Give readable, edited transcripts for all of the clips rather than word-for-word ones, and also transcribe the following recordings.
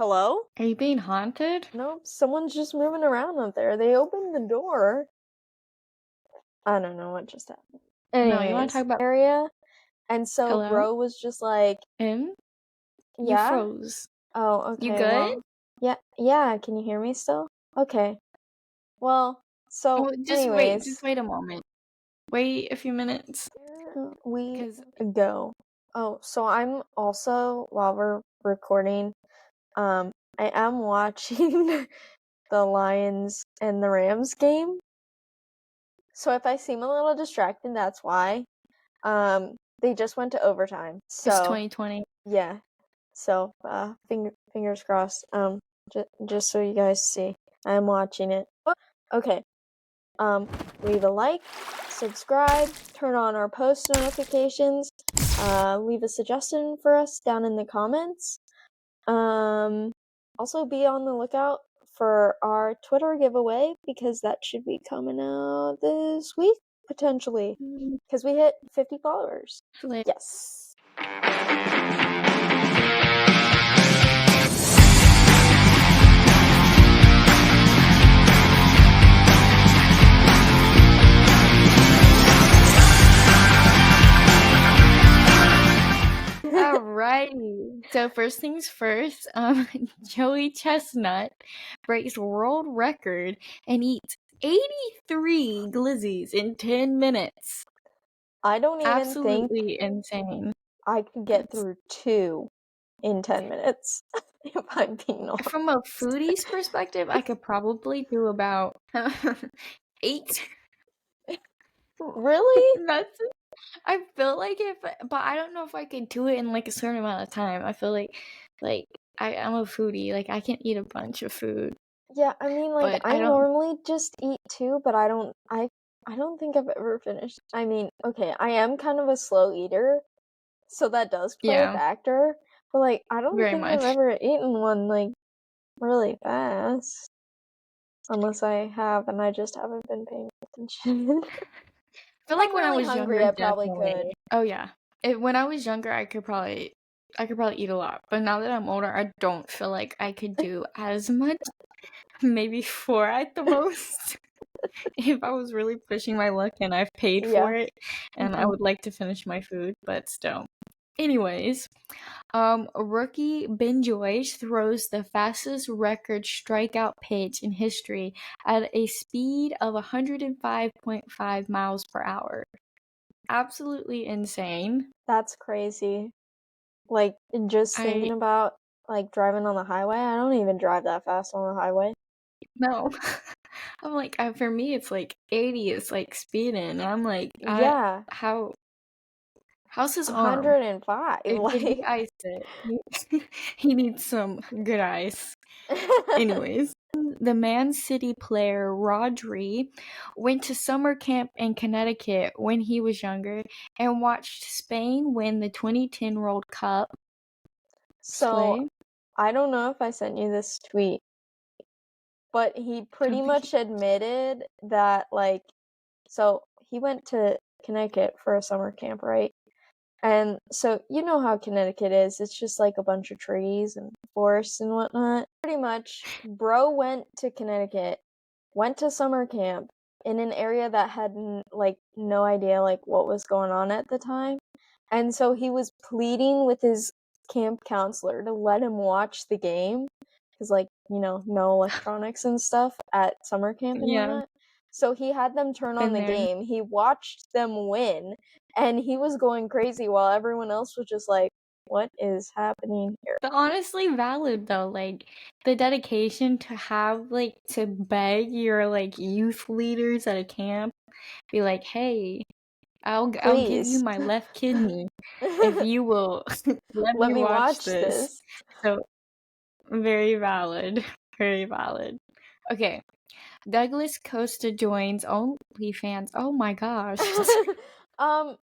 Hello? Are you being haunted? Nope, someone's just moving around up there. They opened the door. I don't know what just happened. No, you want to Anyways, talk about area. And so hello? bro was just like, In? You yeah? froze. Oh, You okay, good? well, yeah, can you hear me still? Okay. Well, so Oh, just anyways, wait a moment. Wait a few minutes. here we 'Cause go. Oh, so I'm also, while we're recording, I am watching the Lions and the Rams game. So if I seem a little distracted, that's why. They just went to overtime. it's So 2020. yeah. So fingers crossed. Just so you guys see, I'm watching it. Okay. Leave a like, subscribe, turn on our post notifications. Leave a suggestion for us down in the comments. Also be on the lookout for our Twitter giveaway because that should be coming out this week, potentially, because we hit 50 followers. Like, Yes. alrighty. So first things first, Joey Chestnut breaks world record and eats 83 glizzies in 10 minutes. I don't even think Absolutely insane. I could get through 2 in 10 minutes, if I'm being honest. From a foodie's perspective, I could probably do about 8. Really? That's I feel like but I don't know if I could do it in like a certain amount of time. I feel like I'm a foodie. Like I can eat a bunch of food, Yeah, I mean, like, but I I don't. normally just eat 2, but I don't think I've ever finished. I mean, okay, I am kind of a slow eater, so that does play a Yeah, factor, but, like, I don't very think I've much. ever eaten one, like, really fast. Unless I have, and I just haven't been paying attention. I feel If like I'm when I really was hungry, younger, I probably could. definitely. Oh yeah. When I was younger, I could probably eat a lot. But now that I'm older, I don't feel like I could do as much. Maybe 4 at the most. If I was really pushing my luck and I've paid for Yeah. it, and I Mhm. would like to finish my food, but still. Anyways, rookie Ben Joyce throws the fastest record strikeout pitch in history at a speed of 105.5 miles per hour. Absolutely insane. That's crazy. Like, just I thinking about, like, driving on the highway, I don't even drive that fast on the highway. no. I'm like, for me, it's like 80 is like speeding. I'm like, Yeah, how's his arm? 105, Did he like ice it? He needs some good ice. Anyways, the Man City player Rodri went to summer camp in Connecticut when he was younger and watched Spain win the 2010 World Cup. So, Slay. I don't know if I sent you this tweet, but he I don't pretty think much admitted that, like, so he went to Connecticut for a summer camp, right? And so you know how Connecticut is. It's just like a bunch of trees and forests and whatnot. Pretty much, bro went to Connecticut, went to summer camp in an area that had like no idea like what was going on at the time. And so he was pleading with his camp counselor to let him watch the game because, like, no electronics and stuff at summer camp and yeah, whatnot. So he had them turn on been the there. game. He watched them win, and he was going crazy while everyone else was just like, "What is happening here?" But honestly valid though, like the dedication to have like to beg your like youth leaders at a camp, be like, hey, I'll give you Please, my left kidney if you will let let me me watch watch this. this. So very valid. Very valid. Okay. Douglas Costa joins OnlyFans. Oh my gosh.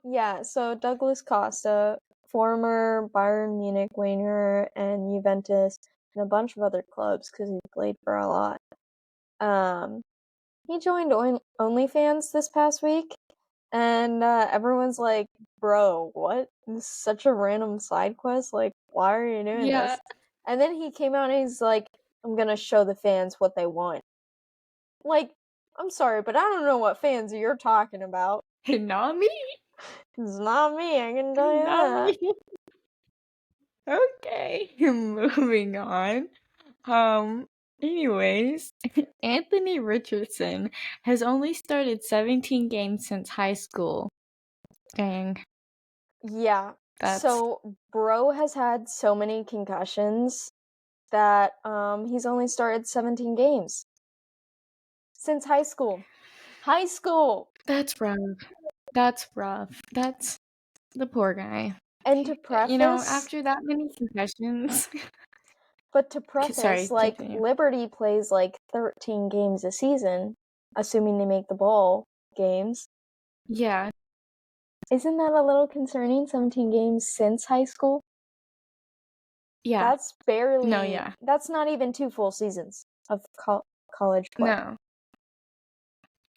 Yeah, so Douglas Costa, former Bayern Munich winger and Juventus and a bunch of other clubs because he played for a lot. He joined OnlyFans this past week, and everyone's like, "Bro, what? This is such a random side quest. Like, why are you doing Yeah. this?" And then he came out and he's like, I'm gonna show the fans what they want. Like, I'm sorry, but I don't know what fans you're talking about. Not me. It's not me, I can tell you Not that. me. Okay, moving on. Anyways, Anthony Richardson has only started 17 games since high school. Dang, Yeah. that's So Bro has had so many concussions that he's only started 17 games since high school. High school. that's rough. That's rough. That's the poor guy. And to You know, preface, after that many concussions. but to preface, Sorry, like continue. Liberty plays like 13 games a season, assuming they make the bowl games. Yeah, Isn't that a little concerning? 17 games since high school? yeah. That's barely. No, yeah. That's not even 2 full seasons of college play. No.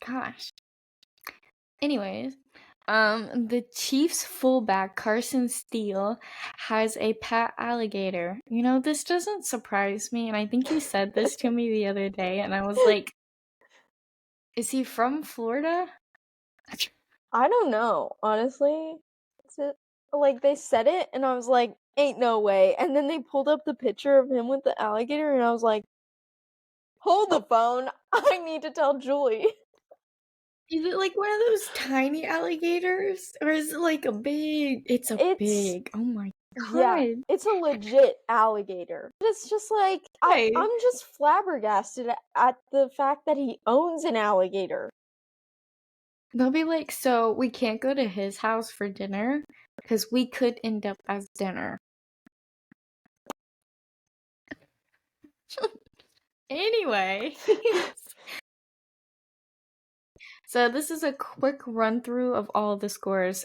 Gosh. Anyways, the Chiefs fullback Carson Steele has a pet alligator. You know, this doesn't surprise me, and I think you said this to me the other day, and I was like, is he from Florida? I don't know, honestly. Like, they said it, and I was like, ain't no way. And then they pulled up the picture of him with the alligator, and I was like, hold the phone. I need to tell Julie. Is it like one of those tiny alligators? Or is it like a big? It's a It's, big. Oh my yeah, god. it's a legit alligator. It's just like, Hey, I'm just flabbergasted at the fact that he owns an alligator. they'll be like, so we can't go to his house for dinner because we could end up as dinner. Anyway. So this is a quick run through of all of the scores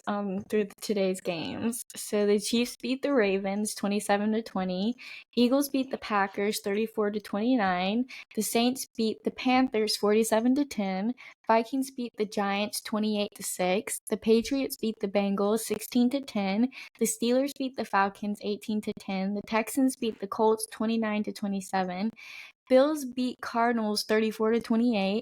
through today's games. So the Chiefs beat the Ravens 27-20. Eagles beat the Packers 34-29. The Saints beat the Panthers 47-10. Vikings beat the Giants 28-6. The Patriots beat the Bengals 16-10. The Steelers beat the Falcons 18-10. The Texans beat the Colts 29-27. Bills beat Cardinals 34-28.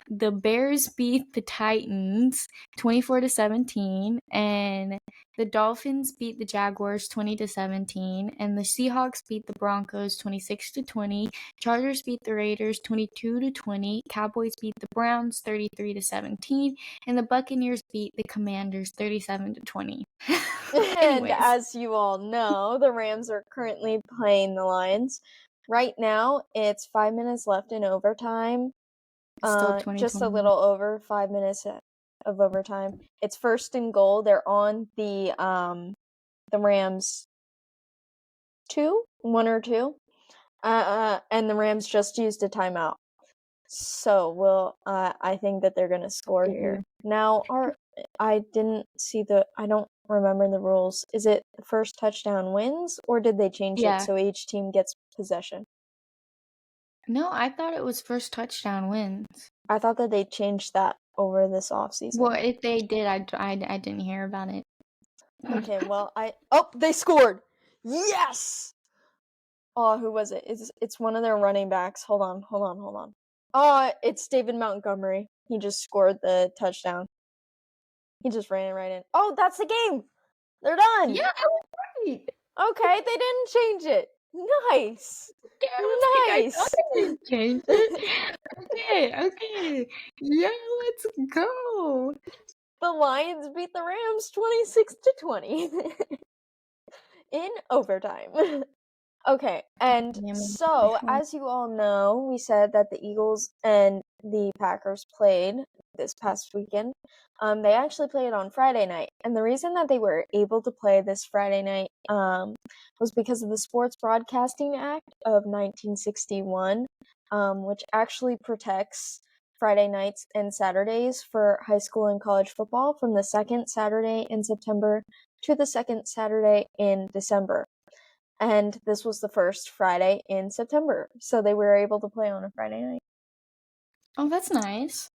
The Bears beat the Titans 24-17, and the Dolphins beat the Jaguars 20-17, and the Seahawks beat the Broncos 26-20. Chargers beat the Raiders 22-20. Cowboys beat the Browns 33-17, and the Buccaneers beat the Commanders 37-20. And Anyways, as you all know, the Rams are currently playing the Lions. Right now, it's 5 minutes left in overtime. still Just a 2021. little over 5 minutes of overtime. It's 1st and goal. They're on the Rams 1 or 2. And the Rams just used a timeout. So I think that they're gonna score here. Now, I don't remember the rules. Is it the first touchdown wins, or did they change Yeah. it so each team gets possession? No, I thought it was first touchdown wins. I thought that they changed that over this offseason. Well, if they did, I didn't hear about it. Okay, well, they scored! Yes! Oh, who was it? It's one of their running backs. Hold on. It's David Montgomery. He just scored the touchdown. He just ran it right in. Oh, that's the game! They're done! Yeah, I was right. Okay, they didn't change it. Nice! Okay, I was like, I Nice! thought they didn't change it. Okay. Yeah, let's go. The Lions beat the Rams 26-20 in overtime. Okay, and so as you all know, we said that the Eagles and the Packers played this past weekend. They actually played on Friday night, and the reason that they were able to play this Friday night was because of the Sports Broadcasting Act of 1961, which actually protects Friday nights and Saturdays for high school and college football from the second Saturday in September to the second Saturday in December. And this was the first Friday in September, so they were able to play on a Friday night. Oh, that's nice.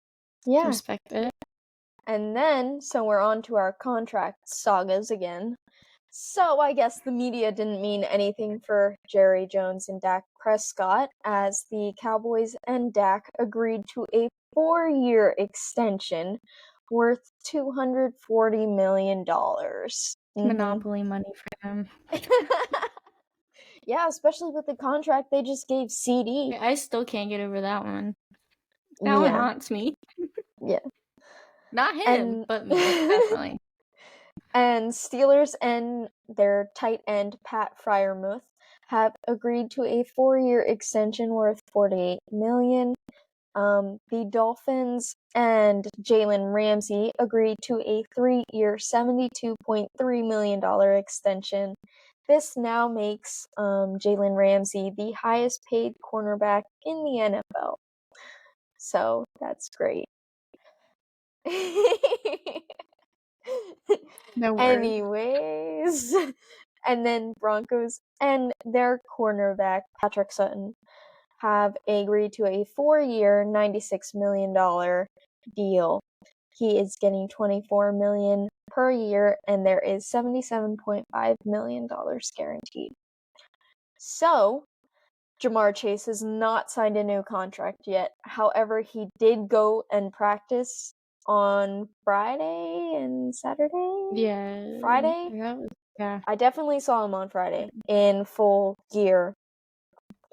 Yeah. Respect it. And then, so we're on to our contract sagas again. So I guess the media didn't mean anything for Jerry Jones and Dak Prescott, as the Cowboys and Dak agreed to a 4-year extension worth $240 million. Monopoly money for them. Yeah, especially with the contract they just gave CD. I still can't get over that one. That one Yeah, haunts me. yeah. Not him, And but me, definitely. and Steelers and their tight end Pat Freiermuth have agreed to a 4-year extension worth $48 million. The Dolphins and Jalen Ramsey agreed to a 3-year, $72.3 million extension. This now makes Jalen Ramsey the highest paid cornerback in the NFL. So that's great. No worries. Anyways, and then Broncos and their cornerback Patrick Sutton have agreed to a 4-year, $96 million deal. He is getting $24 million per year, and there is $77.5 million guaranteed. So, Jamar Chase has not signed a new contract yet. However, he did go and practice on Friday and Saturday. Yeah. Friday? Yeah. I definitely saw him on Friday in full gear.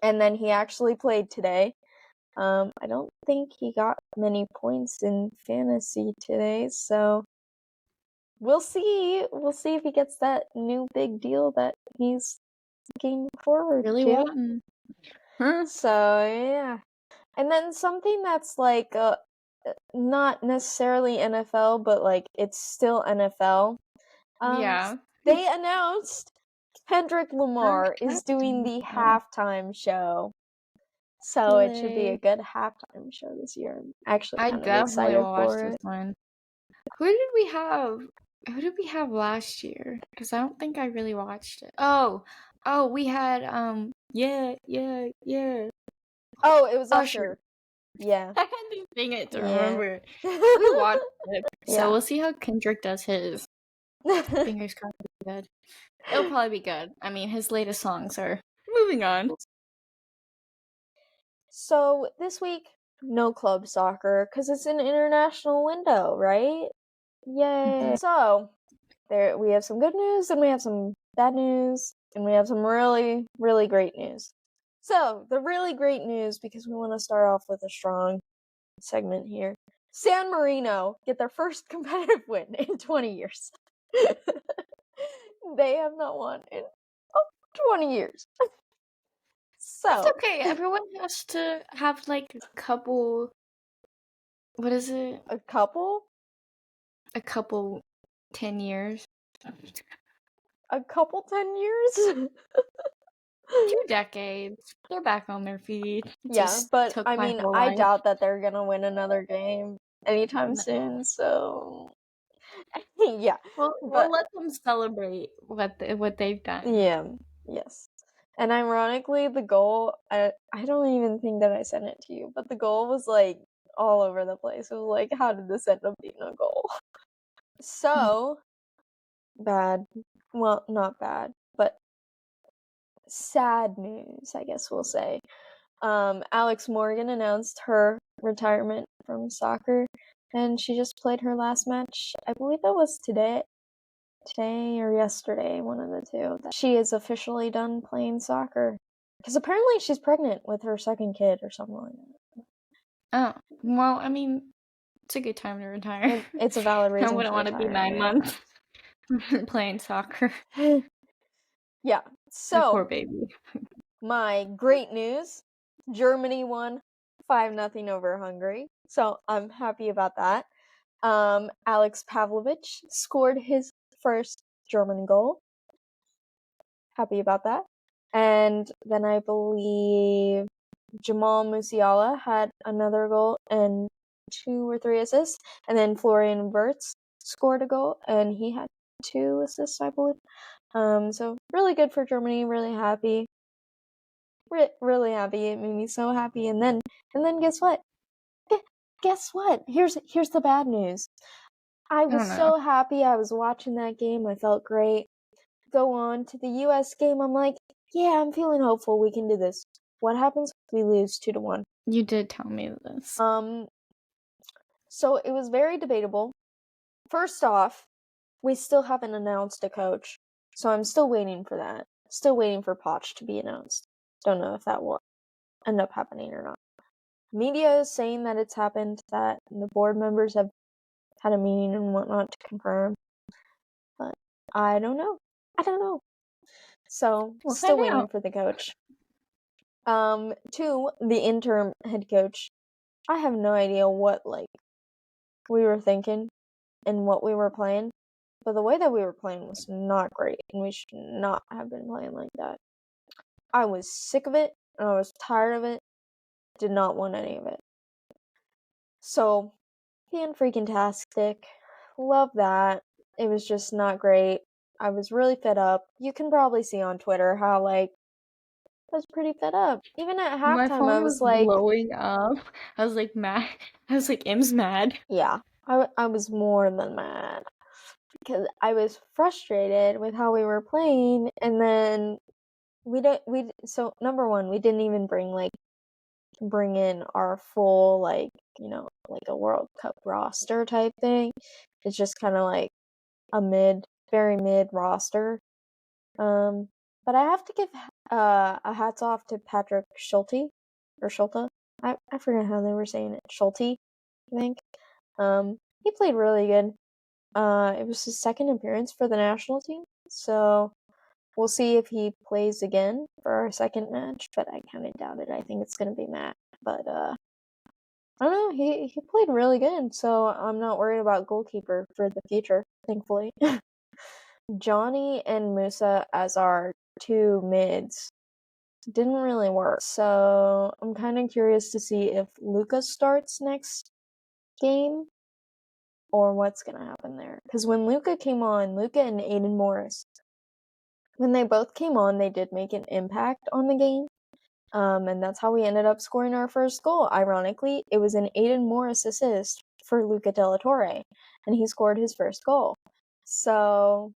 And then he actually played today. I don't think he got many points in fantasy today, so we'll see. We'll see if he gets that new big deal that he's looking forward Really to. wanting. Huh? So yeah. And then something that's like not necessarily NFL, but like it's still NFL. Yeah. They announced Kendrick Lamar is doing the halftime show. So it should be a good halftime show this year. I'm actually I kind of definitely excited will watch for this it. one. Who did we have? Who did we have last year? Because I don't think I really watched it. Oh, we had yeah. Oh, it was Usher. Usher. Yeah. I had to sing it to Yeah. remember. We watched it, so Yeah. we'll see how Kendrick does his. Fingers crossed, it'll be good. It'll probably be good. I mean, his latest songs are. Moving on. So this week, no club soccer because it's an international window, right? Yay! So there we have some good news and we have some bad news and we have some really, really great news. So the really great news, because we want to start off with a strong segment here. San Marino get their first competitive win in 20 years. They have not won in 20 years. So That's okay. Everyone has to have like a couple. What is it? a couple 10 years. 10 years. 2 decades. They're back on their feet. Yeah, Just but took I my mean, whole I life. doubt that they're gonna win another game anytime No. soon. So yeah, We'll but let them celebrate what they've done. yeah, yes. And ironically, the goal, I don't even think that I sent it to you, but the goal was like all over the place. It was like, how did this end up being a goal? So bad. Well, not bad, but sad news, I guess we'll say. Alex Morgan announced her retirement from soccer, and she just played her last match. I believe it was today or yesterday, one of the two. That she is officially done playing soccer. Because apparently she's pregnant with her second kid or something like that. Oh, well, I mean, it's a good time to retire. It's a valid reason. I wouldn't want to be 9 months playing soccer. Yeah. The So poor baby. my great news: Germany won 5-0 over Hungary. So I'm happy about that. Alex Pavlovich scored his first German goal. Happy about that. And then I believe Jamal Musiala had another goal and 2 or 3 assists. And then Florian Wirtz scored a goal and he had 2 assists, I believe. So really good for Germany. Really happy. Really happy. It made me so happy. And then guess what? Guess what? Here's the bad news. I was so happy. I was watching that game. I felt great. go on to the US game. I'm like, yeah, I'm feeling hopeful we can do this. What happens? We lose 2-1. You did tell me this. So it was very debatable. First off, we still haven't announced a coach, so I'm still waiting for that. Still waiting for Poch to be announced. Don't know if that will end up happening or not. Media is saying that it's happened, that the board members have had a meeting and whatnot to confirm. But I don't know. So, We'll still find waiting out. for the coach. 2, the interim head coach. I have no idea what, we were thinking and what we were playing. But the way that we were playing was not great, and we should not have been playing like that. I was sick of it, and I was tired of it. Did not want any of it. So, fan-freaking-tastic. Love that. It was just not great. I was really fed up. You can probably see on Twitter how, I was pretty fed up. Even at My halftime, I phone was was like, blowing up. I was like mad. I was like, M's mad. yeah, I was more than mad. Because I was frustrated with how we were playing, and then so number one, we didn't even bring in our full, a World Cup roster type thing. It's just kind of a very mid roster. But I have to give a hats off to Patrick Schulte, or Schulte. I forget how they were saying it. Schulte, I think. He played really good. It was his second appearance for the national team, so we'll see if he plays again for our second match, but I kind of doubt it. I think it's gonna be Matt, but I don't know. He played really good, so I'm not worried about goalkeeper for the future, thankfully. Johnny and Musa as our 2 mids didn't really work, so I'm kind of curious to see if Luka starts next game or what's gonna happen there. Because when Luka came on, Luka and Aiden Morris, when they both came on, they did make an impact on the game. And that's how we ended up scoring our first goal. Ironically, it was an Aiden Morris assist for Luca de la Torre, and he scored his first goal. So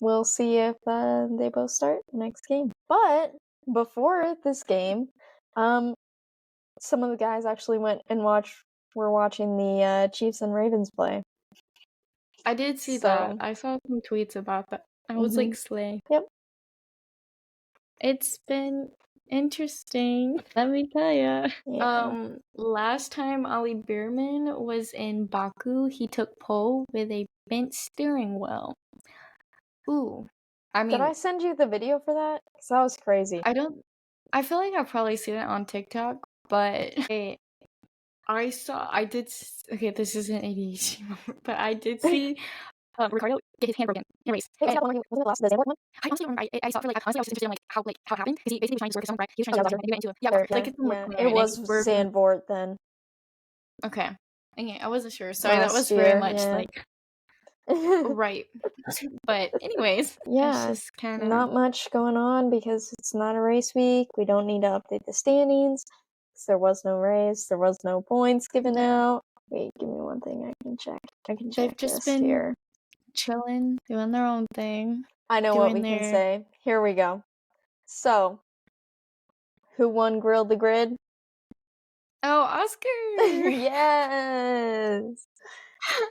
we'll see if they both start the next game. But before this game, some of the guys actually went and were watching the Chiefs and Ravens play. I did see that. I saw some tweets about that. I was like, slay. Yep. It's been interesting, let me tell ya. Yeah. Last time Ali Bierman was in Baku, he took pole with a bent steering wheel. Ooh. I mean, did I send you the video for that? Because that was crazy. I feel like I've probably seen it on TikTok, but okay, this isn't ADHD moment, but I did see Ricardo get his hand broken in a race. Wait, wasn't it the Zandvoort one? I honestly don't remember. I saw it for honestly I was just interested in how it happened because he basically was trying to swerve someone, right? He was trying to get into it. Yeah, it was Zandvoort then. Okay, I wasn't sure. Sorry, that was very much right. But anyways, yeah, it's just kind of not much going on because it's not a race week. We don't need to update the standings. There was no race. There was no points given out. Wait, give me one thing. I can check. They've just been here. Chilling, doing their own thing. I know what we can say. Here we go. So, who won Grill the Grid? Oh, Oscar! Yes!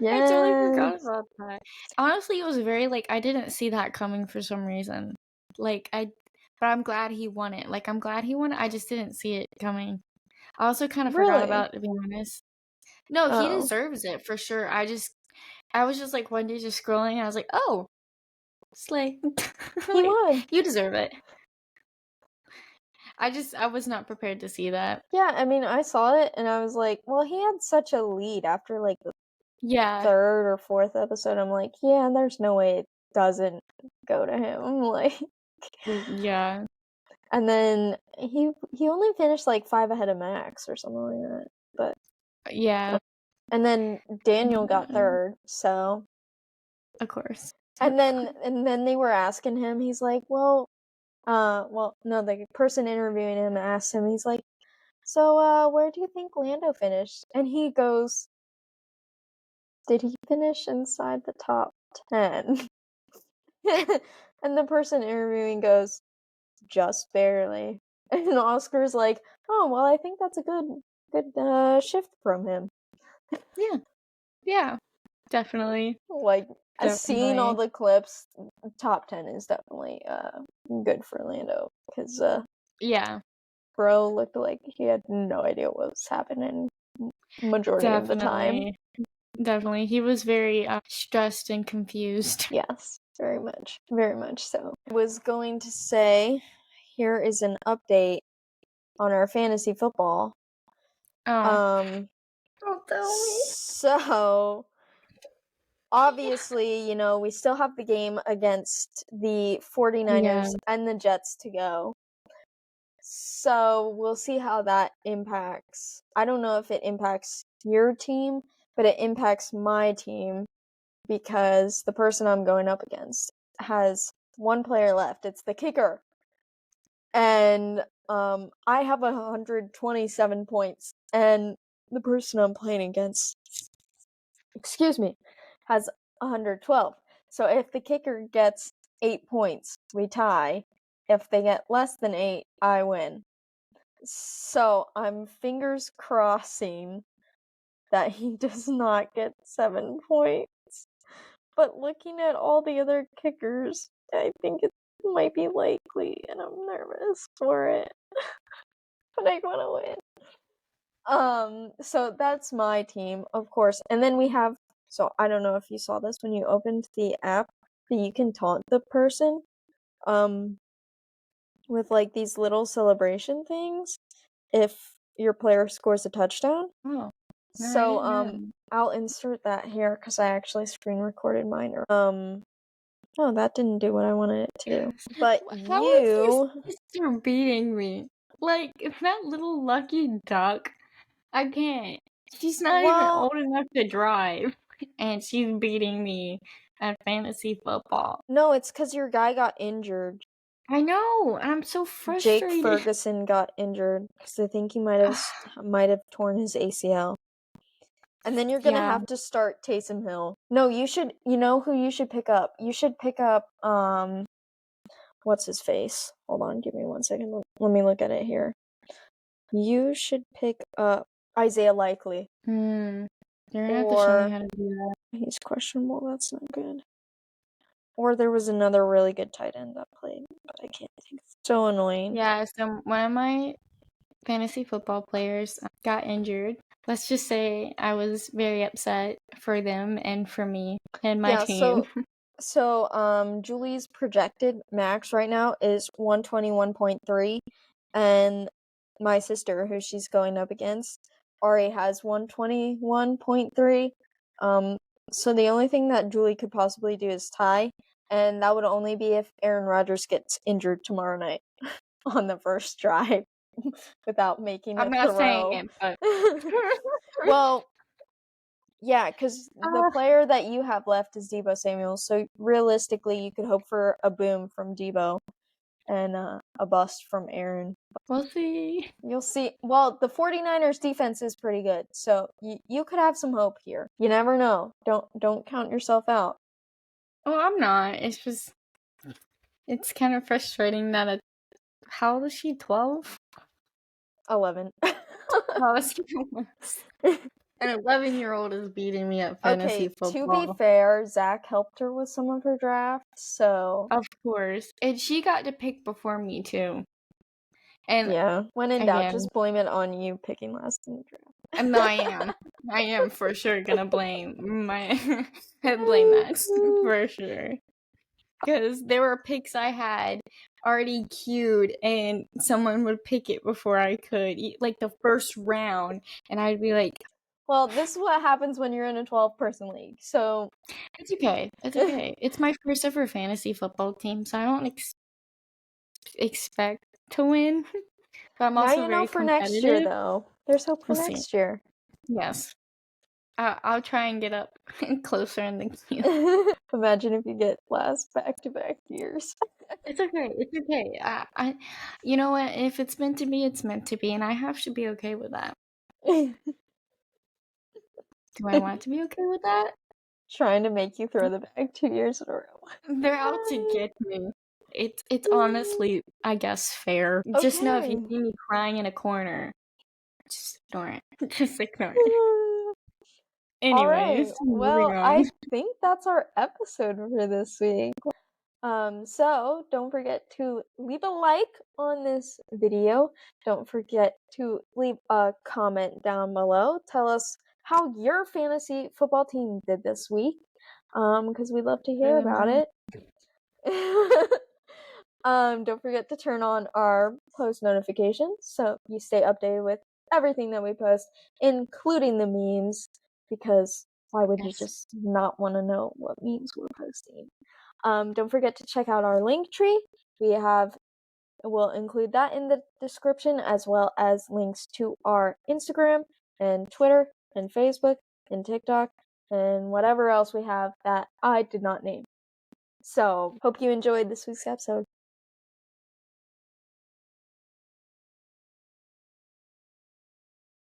I totally forgot about that. Honestly, it was very, I didn't see that coming for some reason. But I'm glad he won it. I'm glad he won it. I just didn't see it coming. I also kind of forgot about it, to be honest. No, he deserves it, for sure. I was just, one day just scrolling, and I was like, oh, slay. He won! You deserve it. I was not prepared to see that. Yeah, I mean, I saw it, and I was like, well, he had such a lead after, the third or fourth episode. I'm like, yeah, there's no way it doesn't go to him. Yeah. And then he only finished 5 ahead of Max or something like that. But yeah. And then Daniel got third, so of course. And then they were asking him, he's like, no, the person interviewing him asked him, he's like, so where do you think Lando finished? And he goes, did he finish inside the top 10? And the person interviewing goes, just barely. And Oscar's like, oh, well, I think that's a good shift from him. Yeah. Yeah. Definitely. Like, seeing all Definitely. the clips, top 10 is definitely good for Lando. Because Yeah. bro looked like he had no idea what was happening majority of the time. Definitely. Definitely. He was very stressed and confused. Yes, very much. Very much so. I was going to say, here is an update on our fantasy football. Oh. Don't tell me. So obviously, we still have the game against the 49ers Yeah. and the Jets to go. So we'll see how that impacts. I don't know if it impacts your team, but it impacts my team because the person I'm going up against has one player left. It's the kicker. And I have 127 points, and the person I'm playing against, excuse me, has 112. So if the kicker gets 8 points, we tie. If they get less than 8, I win. So I'm fingers crossing that he does not get 7 points. But looking at all the other kickers, I think it might be likely, and I'm nervous for it. But I want to win. So that's my team, of course. And then we have, so I don't know if you saw this when you opened the app, that you can taunt the person, with like these little celebration things if your player scores a touchdown. Oh. No, I So, didn't know. I'll insert that here because I actually screen recorded mine. Oh, that didn't do what I wanted it to do. But How is your you, sister beating me? Like, that little lucky duck. I can't. She's not even well, old enough to drive. And she's beating me at fantasy football. no, it's because your guy got injured. I know. And I'm so Jake frustrated. Ferguson got injured because I think he might have torn his ACL. And then you're gonna Yeah. have to start Taysom Hill. No, you should. You know who you should pick up? You should pick up what's his face? Hold on, give me 1 second. Let me look at it here. You should pick up Isaiah Likely. You're gonna have to show me how to do that. He's questionable. That's not good. Or there was another really good tight end that played, but I can't think. So annoying. Yeah, so one of my fantasy football players got injured. Let's just say I was very upset for them and for me and my team. So Julie's projected max right now is 121.3, and my sister, who she's going up against, already has 121.3. So the only thing that Julie could possibly do is tie, and that would only be if Aaron Rodgers gets injured tomorrow night on the first drive without making I'm a not saying throw. it, but Well, yeah, because the player that you have left is Deebo Samuel, so realistically you could hope for a boom from Deebo and a bust from Aaron. we'll see. You'll see. Well, the 49ers defense is pretty good, so you could have some hope here. You never know. Don't count yourself out. Oh, I'm not. It's kind of frustrating that how old is she? 12? 11. Oh, an 11-year-old is beating me at fantasy Okay, to be football. fair, Zach helped her with some of her drafts, so Of course. And she got to pick before me, too. And yeah. When in doubt, again, just blame it on you picking last in the draft. no, I am. I am for sure gonna blame blame that for sure. Because there were picks I had already queued and someone would pick it before I could, like the first round, and I'd be like, Well, this is what happens when you're in a 12-person league. So it's okay. It's okay. It's my first ever fantasy football team, so I don't expect to win. But I'm now also you know very for next year, competitive. though. There's hope for We'll see. next year. Yes. I'll try and get up closer in the queue. Imagine if you get last back-to-back years. It's okay. It's okay. You know what? If it's meant to be, it's meant to be, and I have to be okay with that. Do I want to be okay with that? Trying to make you throw the bag 2 years in a row. They're out to get me. It's honestly, I guess, fair. Just know if you Okay. see me crying in a corner, just ignore it. Just ignore it. All Anyways, right. moving Well, on. I think that's our episode for this week. So don't forget to leave a like on this video. Don't forget to leave a comment down below. Tell us how your fantasy football team did this week. Because we'd love to hear Better than about mine. it. Don't forget to turn on our post notifications so you stay updated with everything that we post, including the memes, because why would you Yes. just not want to know what memes we're posting? Don't forget to check out our link tree. We'll include that in the description, as well as links to our Instagram and Twitter and Facebook and TikTok and whatever else we have that I did not name. So, hope you enjoyed this week's episode.